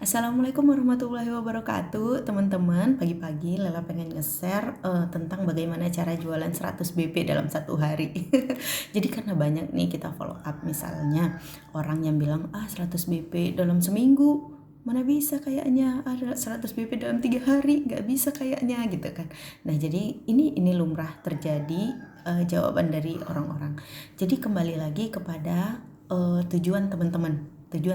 Assalamualaikum warahmatullahi wabarakatuh. Teman-teman, pagi-pagi Lela pengen nge-share tentang bagaimana cara jualan 100 BP dalam satu hari. Jadi karena banyak nih kita follow up, misalnya orang yang bilang 100 BP dalam seminggu, mana bisa kayaknya, ada 100 BP dalam 3 hari, gak bisa kayaknya gitu kan. Nah jadi ini lumrah terjadi, jawaban dari orang-orang. Jadi kembali lagi kepada tujuan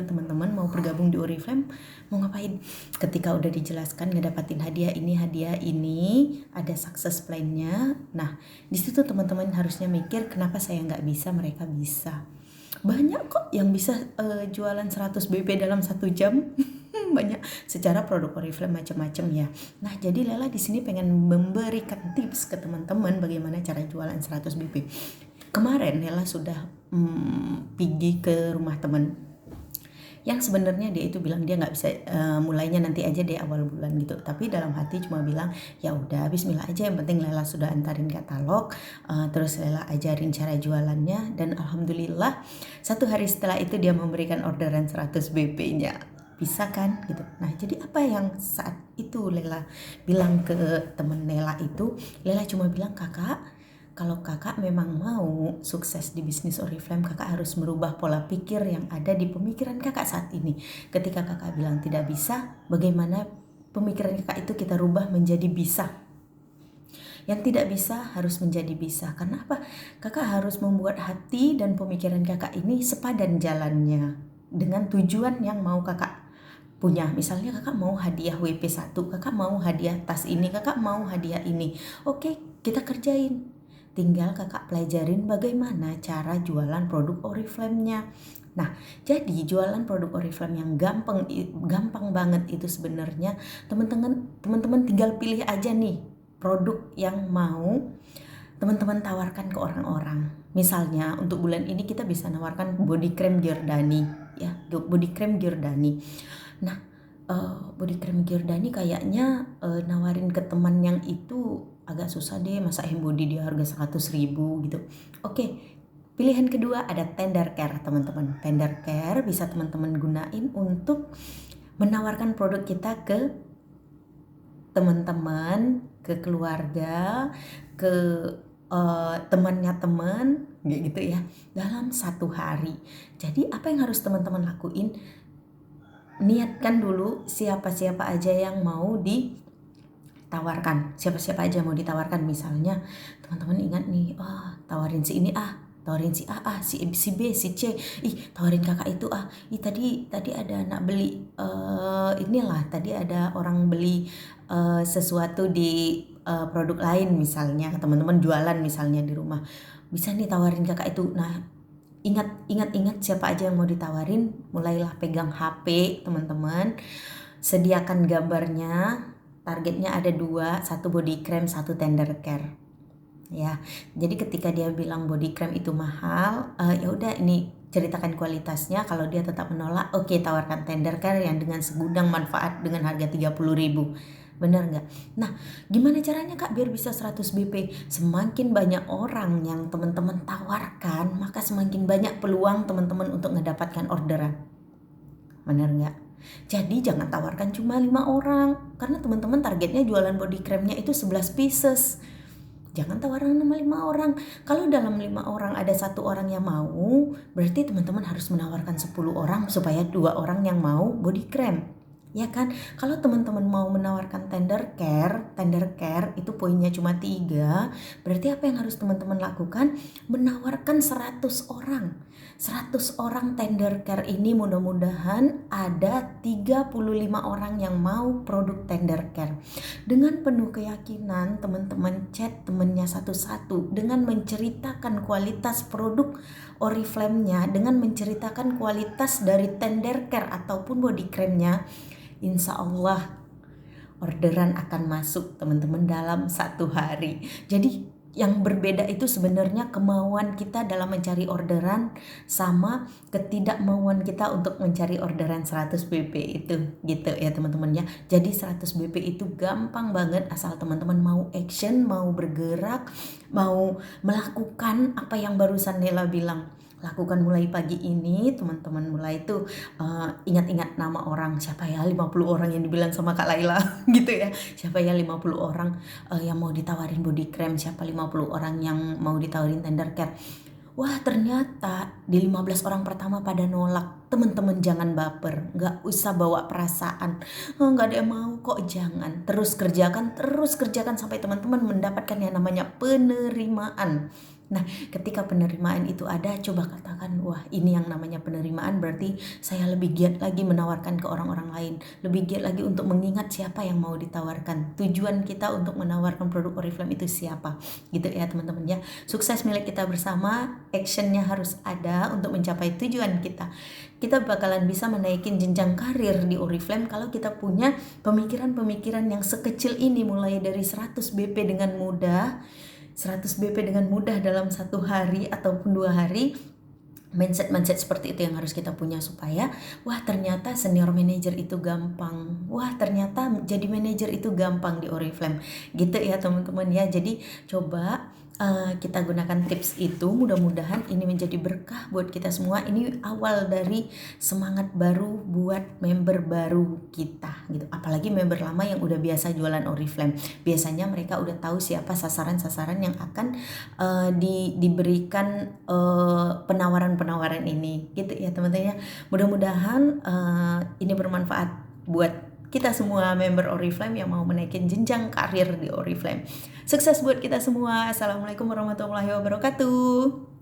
teman-teman mau bergabung di Oriflame, mau ngapain. Ketika udah dijelaskan ngedapatin hadiah ini, ada success plan-nya. Nah di situ teman-teman harusnya mikir, kenapa saya nggak bisa, mereka bisa. Banyak kok yang bisa jualan 100 BP dalam 1 jam. Banyak secara produk Oriflame macam-macam ya. Nah jadi Lela di sini pengen memberikan tips ke teman-teman bagaimana cara jualan 100 BP. Kemarin Lela sudah pergi ke rumah teman yang sebenarnya dia itu bilang dia nggak bisa, mulainya nanti aja deh awal bulan gitu, tapi dalam hati cuma bilang ya udah Bismillah aja, yang penting Lela sudah antarin katalog, terus Lela ajarin cara jualannya, dan alhamdulillah 1 hari setelah itu dia memberikan orderan 100 BP-nya. Bisa kan gitu. Nah jadi apa yang saat itu Lela bilang ke temen Lela itu, Lela cuma bilang, kakak, kalau kakak memang mau sukses di bisnis Oriflame, kakak harus merubah pola pikir yang ada di pemikiran kakak saat ini. Ketika kakak bilang tidak bisa, bagaimana pemikiran kakak itu kita rubah menjadi bisa. Yang tidak bisa harus menjadi bisa. Karena apa? Kakak harus membuat hati dan pemikiran kakak ini sepadan jalannya dengan tujuan yang mau kakak punya. Misalnya kakak mau hadiah WP1, kakak mau hadiah tas ini, kakak mau hadiah ini. Oke, kita kerjain. Tinggal kakak pelajarin bagaimana cara jualan produk Oriflame-nya. Nah, jadi jualan produk Oriflame yang gampang banget itu sebenarnya teman-teman tinggal pilih aja nih produk yang mau teman-teman tawarkan ke orang-orang. Misalnya untuk bulan ini kita bisa nawarkan body cream Giordani ya, body cream Giordani. Nah, body cream Giordani kayaknya nawarin ke teman yang itu agak susah deh, masa body dia harga 100.000 gitu. Oke, pilihan kedua ada tender care teman-teman. Tender care bisa teman-teman gunain untuk menawarkan produk kita ke teman-teman, ke keluarga, ke temannya teman gitu ya, dalam 1 hari. Jadi apa yang harus teman-teman lakuin? Niatkan dulu siapa-siapa aja yang mau ditawarkan, siapa-siapa aja mau ditawarkan. Misalnya teman-teman ingat nih, tawarin si ini, tawarin si A, si B, si C, tawarin kakak itu, tadi ada anak beli, tadi ada orang beli sesuatu di produk lain, misalnya teman-teman jualan misalnya di rumah, bisa nih tawarin kakak itu. Nah ingat siapa aja yang mau ditawarin, mulailah pegang HP teman-teman, sediakan gambarnya, targetnya ada 2, 1 body cream, 1 tender care ya. Jadi ketika dia bilang body cream itu mahal, ya udah ini ceritakan kualitasnya. Kalau dia tetap menolak, oke, tawarkan tender care yang dengan segudang manfaat dengan harga 30.000. Bener nggak? Nah, gimana caranya kak biar bisa 100 BP? Semakin banyak orang yang teman-teman tawarkan, maka semakin banyak peluang teman-teman untuk mendapatkan orderan. Bener nggak? Jadi jangan tawarkan cuma 5 orang, karena teman-teman targetnya jualan body creamnya itu 11 pieces. Jangan tawaran sama 5 orang. Kalau dalam 5 orang ada 1 orang yang mau, berarti teman-teman harus menawarkan 10 orang supaya 2 orang yang mau body cream. Ya kan? Kalau teman-teman mau menawarkan tender care itu poinnya cuma 3, berarti apa yang harus teman-teman lakukan? Menawarkan 100 orang. 100 orang tender care ini mudah-mudahan ada 35 orang yang mau produk tender care. Dengan penuh keyakinan teman-teman chat temennya satu-satu dengan menceritakan kualitas produk Oriflame-nya, dengan menceritakan kualitas dari tender care ataupun body cream-nya, insya Allah orderan akan masuk teman-teman dalam 1 hari. Jadi yang berbeda itu sebenarnya kemauan kita dalam mencari orderan sama ketidakmauan kita untuk mencari orderan 100 BP itu gitu ya teman-teman ya. Jadi 100 BP itu gampang banget asal teman-teman mau action, mau bergerak, mau melakukan apa yang barusan Nela bilang. lakukan mulai pagi ini. Teman-teman mulai tuh ingat-ingat nama orang, siapa ya 50 orang yang dibilang sama Kak Laila gitu ya, siapa ya 50 orang yang mau ditawarin body cream, siapa 50 orang yang mau ditawarin tender care. Wah, ternyata di 15 orang pertama pada nolak. Teman-teman jangan baper, nggak usah bawa perasaan. Oh, nggak ada yang mau kok, jangan. Terus kerjakan sampai teman-teman mendapatkan yang namanya penerimaan. Nah, ketika penerimaan itu ada, coba katakan, wah ini yang namanya penerimaan, berarti saya lebih giat lagi menawarkan ke orang-orang lain. Lebih giat lagi untuk mengingat siapa yang mau ditawarkan. Tujuan kita untuk menawarkan produk Oriflame itu siapa. Gitu ya teman-teman ya. Sukses milik kita bersama, actionnya harus ada untuk mencapai tujuan kita. Kita bakalan bisa menaikin jenjang karir di Oriflame kalau kita punya pemikiran-pemikiran yang sekecil ini, mulai dari 100 BP dengan mudah. 100 BP dengan mudah dalam 1 hari ataupun 2 hari. Mindset seperti itu yang harus kita punya, supaya wah ternyata senior manager itu gampang, wah ternyata jadi manajer itu gampang di Oriflame gitu ya teman-teman ya. Jadi coba kita gunakan tips itu, mudah-mudahan ini menjadi berkah buat kita semua. Ini awal dari semangat baru buat member baru kita gitu, apalagi member lama yang udah biasa jualan Oriflame. Biasanya mereka udah tahu siapa sasaran-sasaran yang akan diberikan penawaran-penawaran ini gitu ya teman-teman ya. Mudah-mudahan ini bermanfaat buat kita semua member Oriflame yang mau menaikin jenjang karir di Oriflame. Sukses buat kita semua. Assalamualaikum warahmatullahi wabarakatuh.